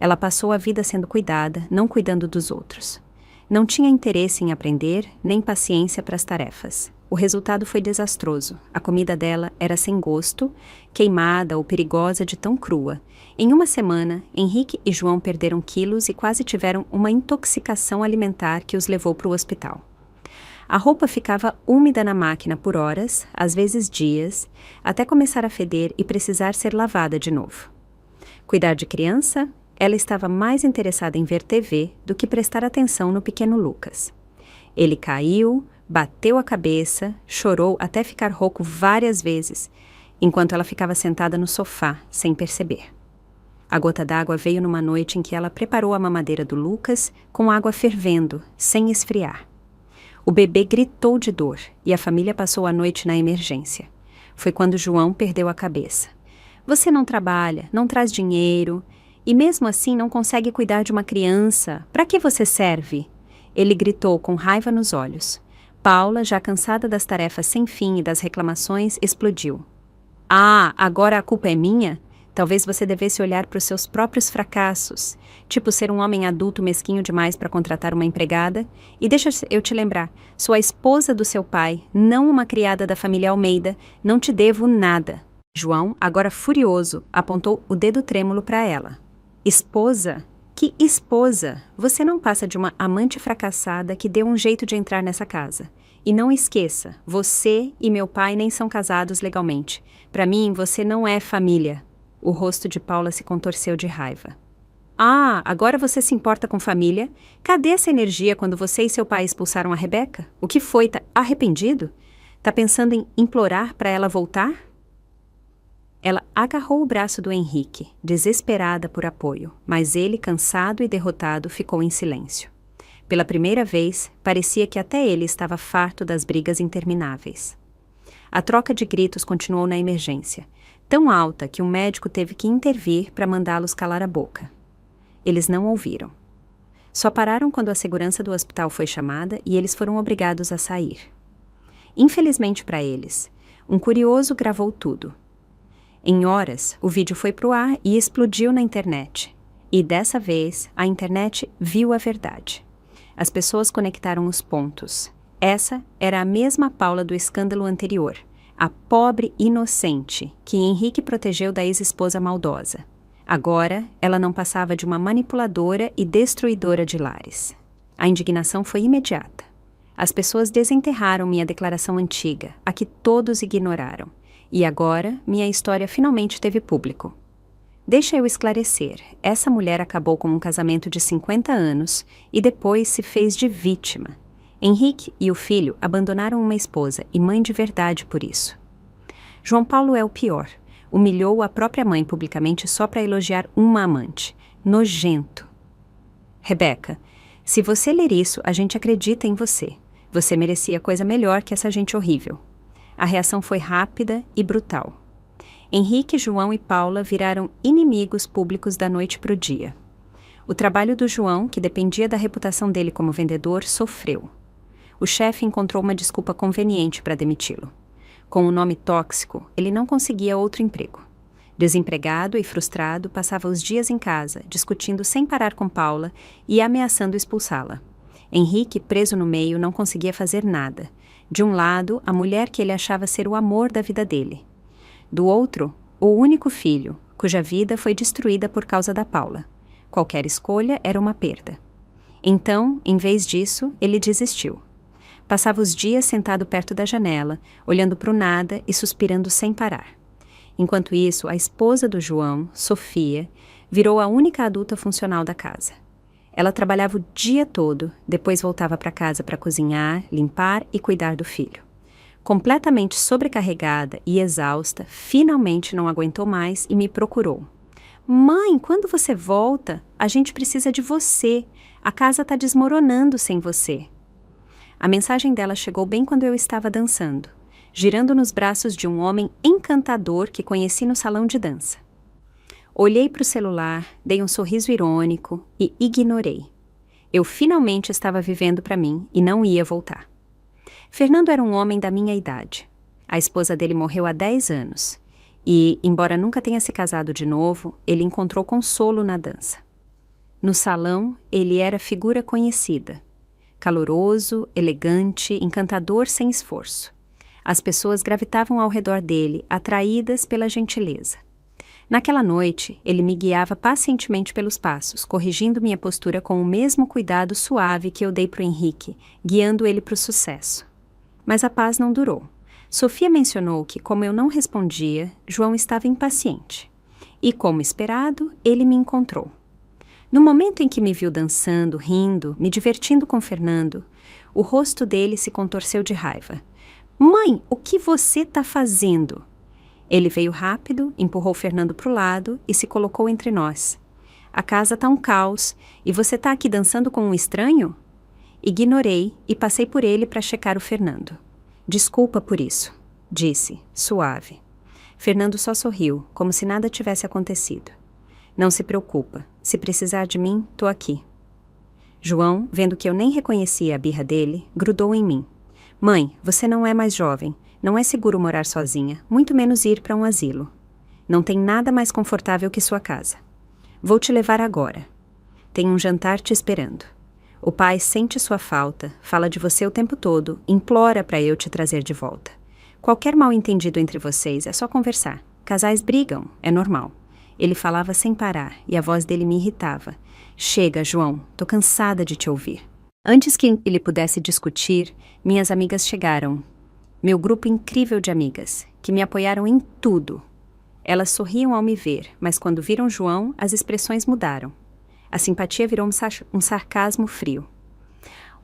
Ela passou a vida sendo cuidada, não cuidando dos outros. Não tinha interesse em aprender, nem paciência para as tarefas. O resultado foi desastroso. A comida dela era sem gosto, queimada ou perigosa de tão crua. Em uma semana, Henrique e João perderam quilos e quase tiveram uma intoxicação alimentar que os levou para o hospital. A roupa ficava úmida na máquina por horas, às vezes dias, até começar a feder e precisar ser lavada de novo. Cuidar de criança? Ela estava mais interessada em ver TV do que prestar atenção no pequeno Lucas. Ele caiu, bateu a cabeça, chorou até ficar rouco várias vezes, enquanto ela ficava sentada no sofá, sem perceber. A gota d'água veio numa noite em que ela preparou a mamadeira do Lucas com água fervendo, sem esfriar. O bebê gritou de dor e a família passou a noite na emergência. Foi quando João perdeu a cabeça. Você não trabalha, não traz dinheiro e mesmo assim não consegue cuidar de uma criança. Para que você serve? Ele gritou com raiva nos olhos. Paula, já cansada das tarefas sem fim e das reclamações, explodiu. Ah, agora a culpa é minha? Talvez você devesse olhar para os seus próprios fracassos, tipo ser um homem adulto mesquinho demais para contratar uma empregada. E deixa eu te lembrar, sou a esposa do seu pai, não uma criada da família Almeida, não te devo nada. João, agora furioso, apontou o dedo trêmulo para ela. Esposa? Que esposa? Você não passa de uma amante fracassada que deu um jeito de entrar nessa casa. E não esqueça, você e meu pai nem são casados legalmente. Para mim, você não é família. O rosto de Paula se contorceu de raiva. Ah, agora você se importa com família? Cadê essa energia quando você e seu pai expulsaram a Rebeca? O que foi? Tá arrependido? Tá pensando em implorar para ela voltar? Ela agarrou o braço do Henrique, desesperada por apoio, mas ele, cansado e derrotado, ficou em silêncio. Pela primeira vez, parecia que até ele estava farto das brigas intermináveis. A troca de gritos continuou na emergência, tão alta que um médico teve que intervir para mandá-los calar a boca. Eles não ouviram. Só pararam quando a segurança do hospital foi chamada e eles foram obrigados a sair. Infelizmente para eles, um curioso gravou tudo. Em horas, o vídeo foi pro ar e explodiu na internet. E dessa vez, a internet viu a verdade. As pessoas conectaram os pontos. Essa era a mesma Paula do escândalo anterior, a pobre inocente que Henrique protegeu da ex-esposa maldosa. Agora, ela não passava de uma manipuladora e destruidora de lares. A indignação foi imediata. As pessoas desenterraram minha declaração antiga, a que todos ignoraram. E agora, minha história finalmente teve público. Deixa eu esclarecer, essa mulher acabou com um casamento de 50 anos e depois se fez de vítima. Henrique e o filho abandonaram uma esposa e mãe de verdade por isso. João Paulo é o pior. Humilhou a própria mãe publicamente só para elogiar uma amante. Nojento. Rebeca, se você ler isso, a gente acredita em você. Você merecia coisa melhor que essa gente horrível. A reação foi rápida e brutal. Henrique, João e Paula viraram inimigos públicos da noite para o dia. O trabalho do João, que dependia da reputação dele como vendedor, sofreu. O chefe encontrou uma desculpa conveniente para demiti-lo. Com o nome tóxico, ele não conseguia outro emprego. Desempregado e frustrado, passava os dias em casa, discutindo sem parar com Paula e ameaçando expulsá-la. Henrique, preso no meio, não conseguia fazer nada. De um lado, a mulher que ele achava ser o amor da vida dele. Do outro, o único filho, cuja vida foi destruída por causa da Paula. Qualquer escolha era uma perda. Então, em vez disso, ele desistiu. Passava os dias sentado perto da janela, olhando para o nada e suspirando sem parar. Enquanto isso, a esposa do João, Sofia, virou a única adulta funcional da casa. Ela trabalhava o dia todo, depois voltava para casa para cozinhar, limpar e cuidar do filho. Completamente sobrecarregada e exausta, finalmente não aguentou mais e me procurou. Mãe, quando você volta, a gente precisa de você. A casa está desmoronando sem você. A mensagem dela chegou bem quando eu estava dançando, girando nos braços de um homem encantador que conheci no salão de dança. Olhei para o celular, dei um sorriso irônico e ignorei. Eu finalmente estava vivendo para mim e não ia voltar. Fernando era um homem da minha idade. A esposa dele morreu há 10 anos. E, embora nunca tenha se casado de novo, ele encontrou consolo na dança. No salão, ele era figura conhecida. Caloroso, elegante, encantador sem esforço. As pessoas gravitavam ao redor dele, atraídas pela gentileza. Naquela noite, ele me guiava pacientemente pelos passos, corrigindo minha postura com o mesmo cuidado suave que eu dei para o Henrique, guiando ele para o sucesso. Mas a paz não durou. Sofia mencionou que, como eu não respondia, João estava impaciente. E, como esperado, ele me encontrou. No momento em que me viu dançando, rindo, me divertindo com Fernando, o rosto dele se contorceu de raiva. Mãe, o que você tá fazendo? Ele veio rápido, empurrou Fernando pro lado e se colocou entre nós. A casa tá um caos e você tá aqui dançando com um estranho? Ignorei e passei por ele para checar o Fernando. Desculpa por isso, disse, suave. Fernando só sorriu, como se nada tivesse acontecido. Não se preocupa, se precisar de mim, tô aqui. João, vendo que eu nem reconhecia a birra dele, grudou em mim. Mãe, você não é mais jovem, não é seguro morar sozinha, muito menos ir para um asilo. Não tem nada mais confortável que sua casa. Vou te levar agora. Tem um jantar te esperando. O pai sente sua falta, fala de você o tempo todo, implora para eu te trazer de volta. Qualquer mal-entendido entre vocês é só conversar. Casais brigam, é normal. Ele falava sem parar e a voz dele me irritava. Chega, João, tô cansada de te ouvir. Antes que ele pudesse discutir, minhas amigas chegaram. Meu grupo incrível de amigas, que me apoiaram em tudo. Elas sorriam ao me ver, mas quando viram João, as expressões mudaram. A simpatia virou um sarcasmo frio.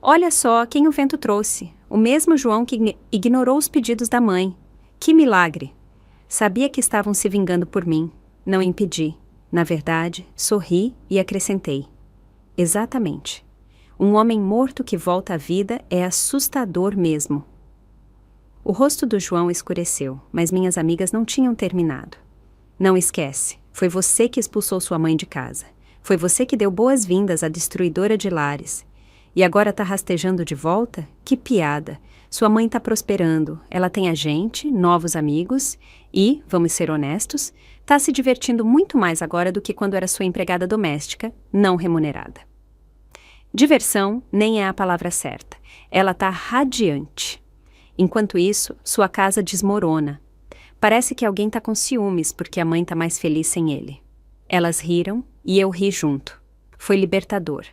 Olha só quem o vento trouxe. O mesmo João que ignorou os pedidos da mãe. Que milagre! Sabia que estavam se vingando por mim. Não impedi. Na verdade, sorri e acrescentei. Exatamente. Um homem morto que volta à vida é assustador mesmo. O rosto do João escureceu, mas minhas amigas não tinham terminado. Não esquece, foi você que expulsou sua mãe de casa. Foi você que deu boas-vindas à destruidora de lares. E agora tá rastejando de volta? Que piada! Sua mãe tá prosperando, ela tem a gente, novos amigos e, vamos ser honestos, tá se divertindo muito mais agora do que quando era sua empregada doméstica, não remunerada. Diversão nem é a palavra certa. Ela tá radiante. Enquanto isso, sua casa desmorona. Parece que alguém tá com ciúmes porque a mãe tá mais feliz sem ele. Elas riram e eu ri junto. Foi libertador.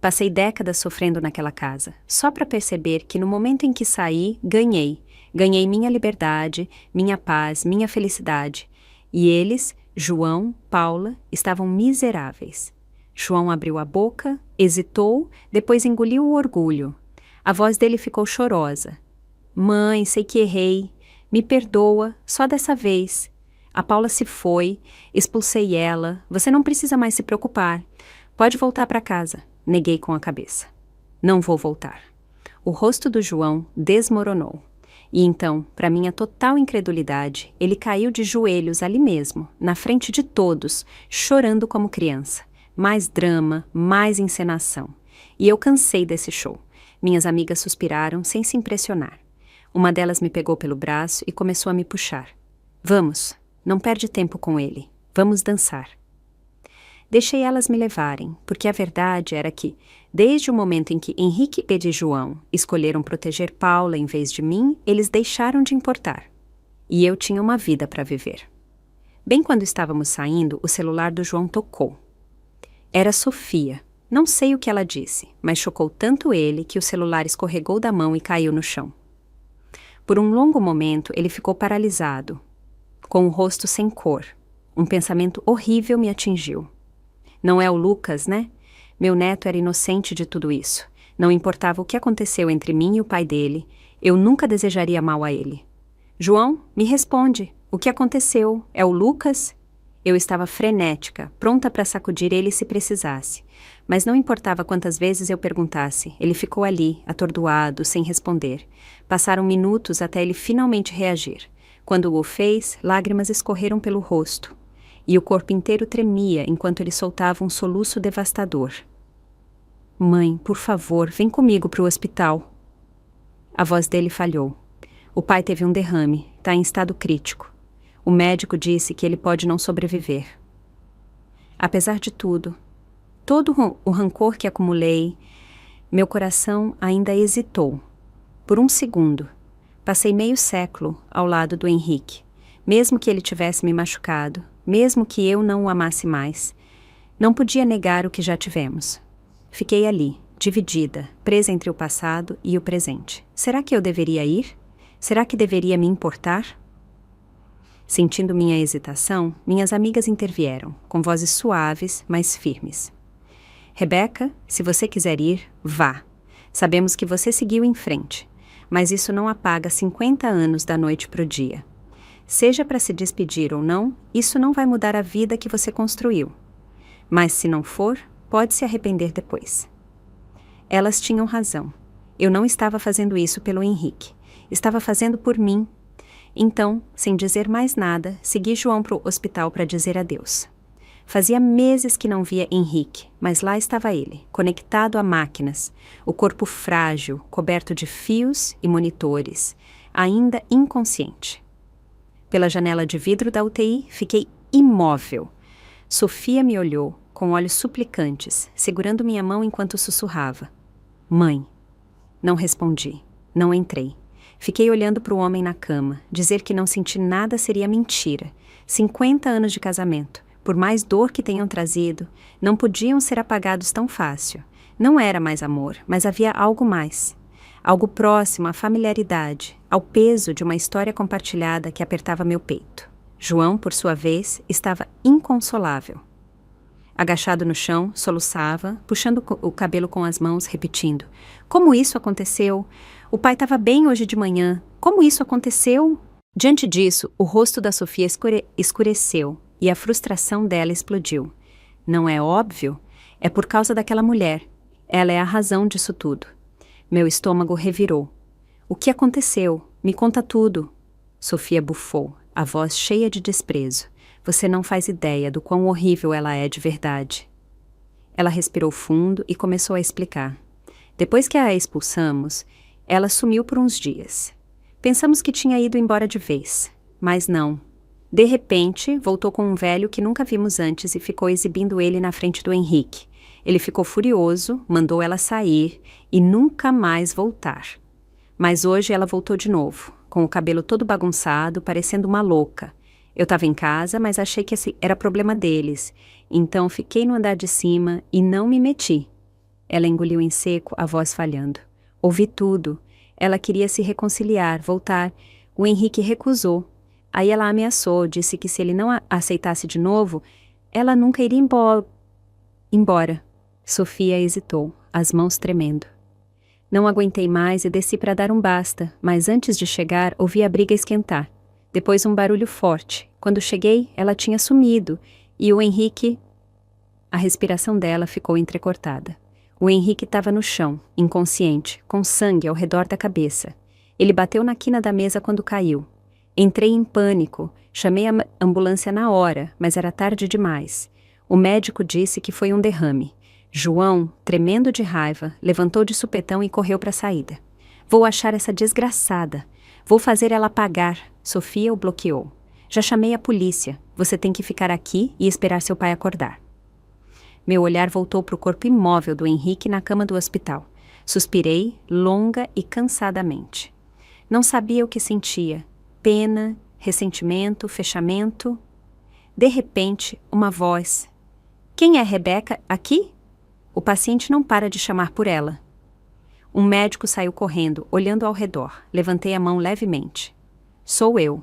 Passei décadas sofrendo naquela casa, só para perceber que no momento em que saí, ganhei. Ganhei minha liberdade, minha paz, minha felicidade. E eles, João, Paula, estavam miseráveis. João abriu a boca, hesitou, depois engoliu o orgulho. A voz dele ficou chorosa. Mãe, sei que errei. Me perdoa, só dessa vez. A Paula se foi, expulsei ela. Você não precisa mais se preocupar. Pode voltar para casa. Neguei com a cabeça. Não vou voltar. O rosto do João desmoronou. E então, para minha total incredulidade, ele caiu de joelhos ali mesmo, na frente de todos, chorando como criança. Mais drama, mais encenação. E eu cansei desse show. Minhas amigas suspiraram sem se impressionar. Uma delas me pegou pelo braço e começou a me puxar. Vamos, não perde tempo com ele. Vamos dançar. Deixei elas me levarem, porque a verdade era que, desde o momento em que Henrique e João escolheram proteger Paula em vez de mim, eles deixaram de importar. E eu tinha uma vida para viver. Bem quando estávamos saindo, o celular do João tocou. Era Sofia. Não sei o que ela disse, mas chocou tanto ele que o celular escorregou da mão e caiu no chão. Por um longo momento, ele ficou paralisado, com o rosto sem cor. Um pensamento horrível me atingiu. Não é o Lucas, né? Meu neto era inocente de tudo isso. Não importava o que aconteceu entre mim e o pai dele, eu nunca desejaria mal a ele. João, me responde. O que aconteceu? É o Lucas? Eu estava frenética, pronta para sacudir ele se precisasse. Mas não importava quantas vezes eu perguntasse, ele ficou ali, atordoado, sem responder. Passaram minutos até ele finalmente reagir. Quando o fez, lágrimas escorreram pelo rosto. E o corpo inteiro tremia enquanto ele soltava um soluço devastador. Mãe, por favor, vem comigo para o hospital. A voz dele falhou. O pai teve um derrame, está em estado crítico. O médico disse que ele pode não sobreviver. Apesar de tudo, todo o rancor que acumulei, meu coração ainda hesitou. Por um segundo, passei meio século ao lado do Henrique. Mesmo que ele tivesse me machucado, mesmo que eu não o amasse mais, não podia negar o que já tivemos. Fiquei ali, dividida, presa entre o passado e o presente. Será que eu deveria ir? Será que deveria me importar? Sentindo minha hesitação, minhas amigas intervieram, com vozes suaves, mas firmes. Rebeca, se você quiser ir, vá. Sabemos que você seguiu em frente, mas isso não apaga 50 anos da noite pro dia. Seja para se despedir ou não, isso não vai mudar a vida que você construiu. Mas se não for, pode se arrepender depois. Elas tinham razão. Eu não estava fazendo isso pelo Henrique. Estava fazendo por mim. Então, sem dizer mais nada, segui João para o hospital para dizer adeus. Fazia meses que não via Henrique, mas lá estava ele, conectado a máquinas, o corpo frágil, coberto de fios e monitores, ainda inconsciente. Pela janela de vidro da UTI, fiquei imóvel. Sofia me olhou, com olhos suplicantes, segurando minha mão enquanto sussurrava. Mãe. Não respondi. Não entrei. Fiquei olhando para o homem na cama. Dizer que não senti nada seria mentira. 50 anos de casamento. Por mais dor que tenham trazido, não podiam ser apagados tão fácil. Não era mais amor, mas havia algo mais. Algo próximo à familiaridade, ao peso de uma história compartilhada que apertava meu peito. João, por sua vez, estava inconsolável. Agachado no chão, soluçava, puxando o cabelo com as mãos, repetindo. Como isso aconteceu? O pai estava bem hoje de manhã. Como isso aconteceu? Diante disso, o rosto da Sofia escureceu e a frustração dela explodiu. Não é óbvio? É por causa daquela mulher. Ela é a razão disso tudo. Meu estômago revirou. O que aconteceu? Me conta tudo. Sofia bufou, a voz cheia de desprezo. Você não faz ideia do quão horrível ela é de verdade. Ela respirou fundo e começou a explicar. Depois que a expulsamos, ela sumiu por uns dias. Pensamos que tinha ido embora de vez, mas não. De repente, voltou com um velho que nunca vimos antes e ficou exibindo ele na frente do Henrique. Ele ficou furioso, mandou ela sair e nunca mais voltar. Mas hoje ela voltou de novo, com o cabelo todo bagunçado, parecendo uma louca. Eu estava em casa, mas achei que esse era problema deles. Então fiquei no andar de cima e não me meti. Ela engoliu em seco, a voz falhando. Ouvi tudo. Ela queria se reconciliar, voltar. O Henrique recusou. Aí ela ameaçou, disse que se ele não a aceitasse de novo, ela nunca iria embora. Sofia hesitou, as mãos tremendo. Não aguentei mais e desci para dar um basta, mas antes de chegar, ouvi a briga esquentar. Depois um barulho forte. Quando cheguei, ela tinha sumido, e o Henrique... A respiração dela ficou entrecortada. O Henrique estava no chão, inconsciente, com sangue ao redor da cabeça. Ele bateu na quina da mesa quando caiu. Entrei em pânico, chamei a ambulância na hora, mas era tarde demais. O médico disse que foi um derrame. João, tremendo de raiva, levantou de supetão e correu para a saída. Vou achar essa desgraçada. Vou fazer ela pagar. Sofia o bloqueou. Já chamei a polícia. Você tem que ficar aqui e esperar seu pai acordar. Meu olhar voltou para o corpo imóvel do Henrique na cama do hospital. Suspirei, longa e cansadamente. Não sabia o que sentia. Pena, ressentimento, fechamento. De repente, uma voz. Quem é Rebeca aqui? O paciente não para de chamar por ela. Um médico saiu correndo, olhando ao redor. Levantei a mão levemente. Sou eu.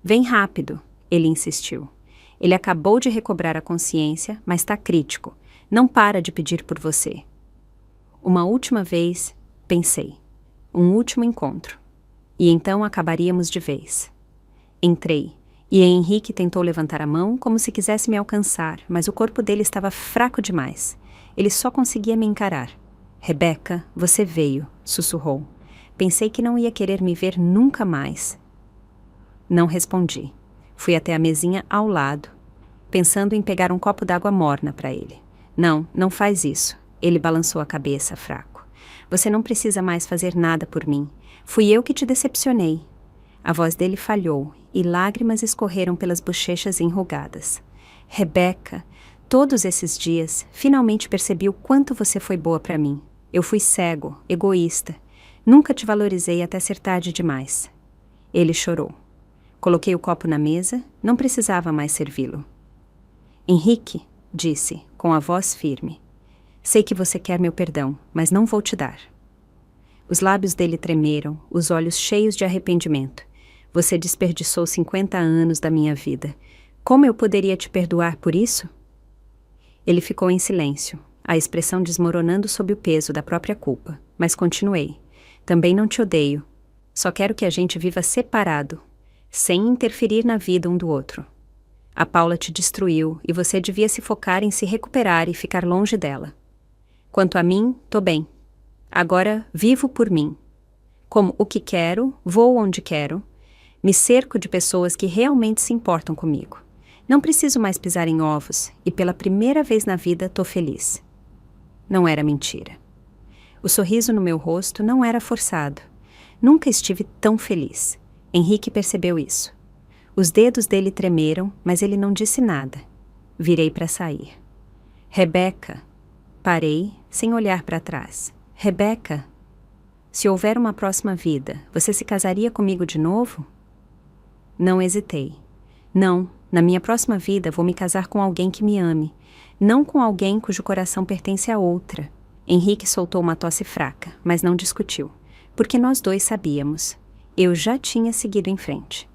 Vem rápido, ele insistiu. Ele acabou de recobrar a consciência, mas está crítico. Não para de pedir por você. Uma última vez, pensei. Um último encontro. E então acabaríamos de vez. Entrei, e Henrique tentou levantar a mão como se quisesse me alcançar, mas o corpo dele estava fraco demais. Ele só conseguia me encarar. Rebeca, você veio, sussurrou. Pensei que não ia querer me ver nunca mais. Não respondi. Fui até a mesinha ao lado, pensando em pegar um copo d'água morna para ele. Não faz isso. Ele balançou a cabeça, fraco. Você não precisa mais fazer nada por mim. Fui eu que te decepcionei. A voz dele falhou e lágrimas escorreram pelas bochechas enrugadas. Rebeca, todos esses dias, finalmente percebi o quanto você foi boa para mim. Eu fui cego, egoísta. Nunca te valorizei até ser tarde demais. Ele chorou. Coloquei o copo na mesa, não precisava mais servi-lo. Henrique, disse, com a voz firme. Sei que você quer meu perdão, mas não vou te dar. Os lábios dele tremeram, os olhos cheios de arrependimento. Você desperdiçou 50 anos da minha vida. Como eu poderia te perdoar por isso? Ele ficou em silêncio. a expressão desmoronando sob o peso da própria culpa, mas continuei. Também não te odeio. Só quero que a gente viva separado, sem interferir na vida um do outro. A Paula te destruiu e você devia se focar em se recuperar e ficar longe dela. Quanto a mim, tô bem. Agora vivo por mim. Como o que quero, vou onde quero, me cerco de pessoas que realmente se importam comigo. Não preciso mais pisar em ovos e pela primeira vez na vida tô feliz. Não era mentira. O sorriso no meu rosto não era forçado. Nunca estive tão feliz. Henrique percebeu isso. Os dedos dele tremeram, mas ele não disse nada. Virei para sair. Rebeca. Parei, sem olhar para trás. Rebeca, se houver uma próxima vida, você se casaria comigo de novo? Não hesitei. Não, na minha próxima vida vou me casar com alguém que me ame, não com alguém cujo coração pertence a outra. Henrique soltou uma tosse fraca, mas não discutiu, porque nós dois sabíamos. Eu já tinha seguido em frente.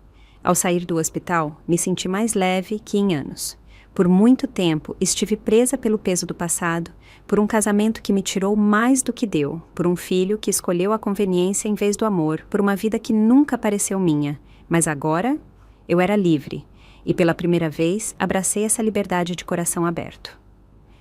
Ao sair do hospital, me senti mais leve que em anos. Por muito tempo, estive presa pelo peso do passado, por um casamento que me tirou mais do que deu, por um filho que escolheu a conveniência em vez do amor, por uma vida que nunca pareceu minha. Mas agora, eu era livre, e pela primeira vez, abracei essa liberdade de coração aberto.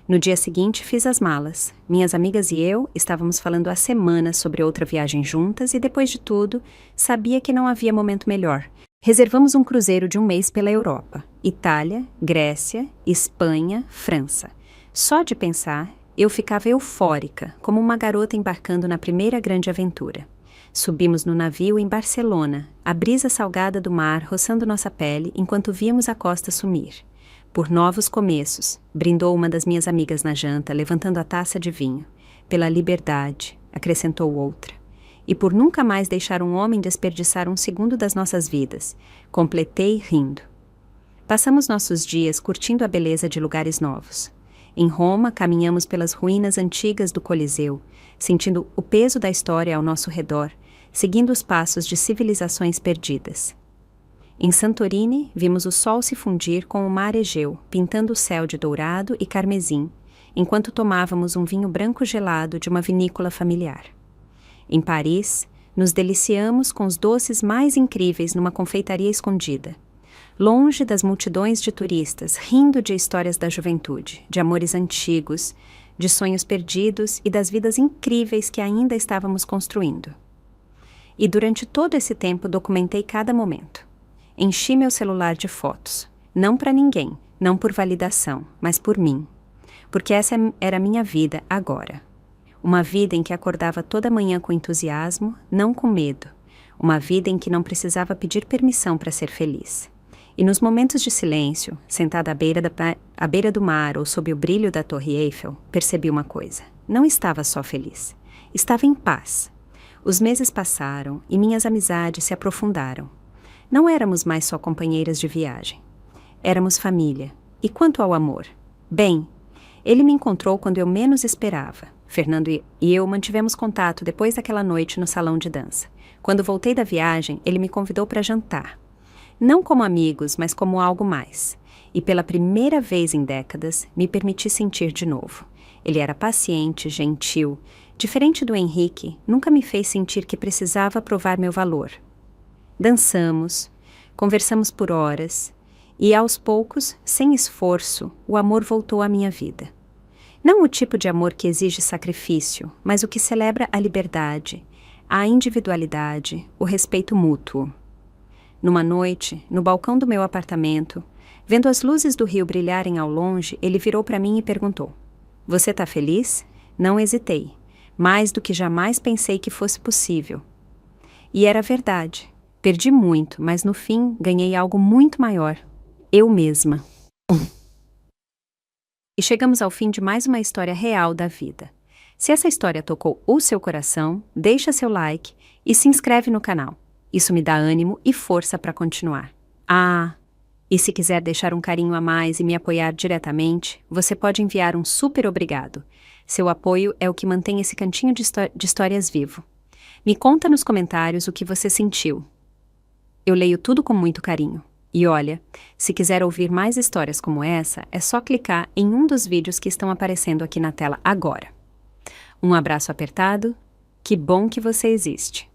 No dia seguinte, fiz as malas. Minhas amigas e eu estávamos falando há semanas sobre outra viagem juntas e, depois de tudo, sabia que não havia momento melhor. Reservamos um cruzeiro de um mês pela Europa. Itália, Grécia, Espanha, França. Só de pensar, eu ficava eufórica, como uma garota embarcando na primeira grande aventura. Subimos no navio em Barcelona, a brisa salgada do mar roçando nossa pele enquanto víamos a costa sumir. Por novos começos, brindou uma das minhas amigas na janta, levantando a taça de vinho. Pela liberdade, acrescentou outra. E por nunca mais deixar um homem desperdiçar um segundo das nossas vidas, completei rindo. Passamos nossos dias curtindo a beleza de lugares novos. Em Roma, caminhamos pelas ruínas antigas do Coliseu, sentindo o peso da história ao nosso redor, seguindo os passos de civilizações perdidas. Em Santorini, vimos o sol se fundir com o mar Egeu, pintando o céu de dourado e carmesim, enquanto tomávamos um vinho branco gelado de uma vinícola familiar. Em Paris, nos deliciamos com os doces mais incríveis numa confeitaria escondida. Longe das multidões de turistas, rindo de histórias da juventude, de amores antigos, de sonhos perdidos e das vidas incríveis que ainda estávamos construindo. E durante todo esse tempo documentei cada momento. Enchi meu celular de fotos, não para ninguém, não por validação, mas por mim. Porque essa era a minha vida agora. Uma vida em que acordava toda manhã com entusiasmo, não com medo. Uma vida em que não precisava pedir permissão para ser feliz. E nos momentos de silêncio, sentada à beira do mar ou sob o brilho da Torre Eiffel, percebi uma coisa. Não estava só feliz. Estava em paz. Os meses passaram e minhas amizades se aprofundaram. Não éramos mais só companheiras de viagem. Éramos família. E quanto ao amor? Bem, ele me encontrou quando eu menos esperava. Fernando e eu mantivemos contato depois daquela noite no salão de dança. Quando voltei da viagem, ele me convidou para jantar. Não como amigos, mas como algo mais. E pela primeira vez em décadas, me permiti sentir de novo. Ele era paciente, gentil. Diferente do Henrique, nunca me fez sentir que precisava provar meu valor. Dançamos, conversamos por horas, e aos poucos, sem esforço, o amor voltou à minha vida. Não o tipo de amor que exige sacrifício, mas o que celebra a liberdade, a individualidade, o respeito mútuo. Numa noite, no balcão do meu apartamento, vendo as luzes do rio brilharem ao longe, ele virou para mim e perguntou: "Você tá feliz?" Não hesitei, mais do que jamais pensei que fosse possível. E era verdade. Perdi muito, mas no fim ganhei algo muito maior. Eu mesma. E chegamos ao fim de mais uma história real da vida. Se essa história tocou o seu coração, deixa seu like e se inscreve no canal. Isso me dá ânimo e força para continuar. E se quiser deixar um carinho a mais e me apoiar diretamente, você pode enviar um super obrigado. Seu apoio é o que mantém esse cantinho de histórias vivo. Me conta nos comentários o que você sentiu. Eu leio tudo com muito carinho. E olha, se quiser ouvir mais histórias como essa, é só clicar em um dos vídeos que estão aparecendo aqui na tela agora. Um abraço apertado, que bom que você existe!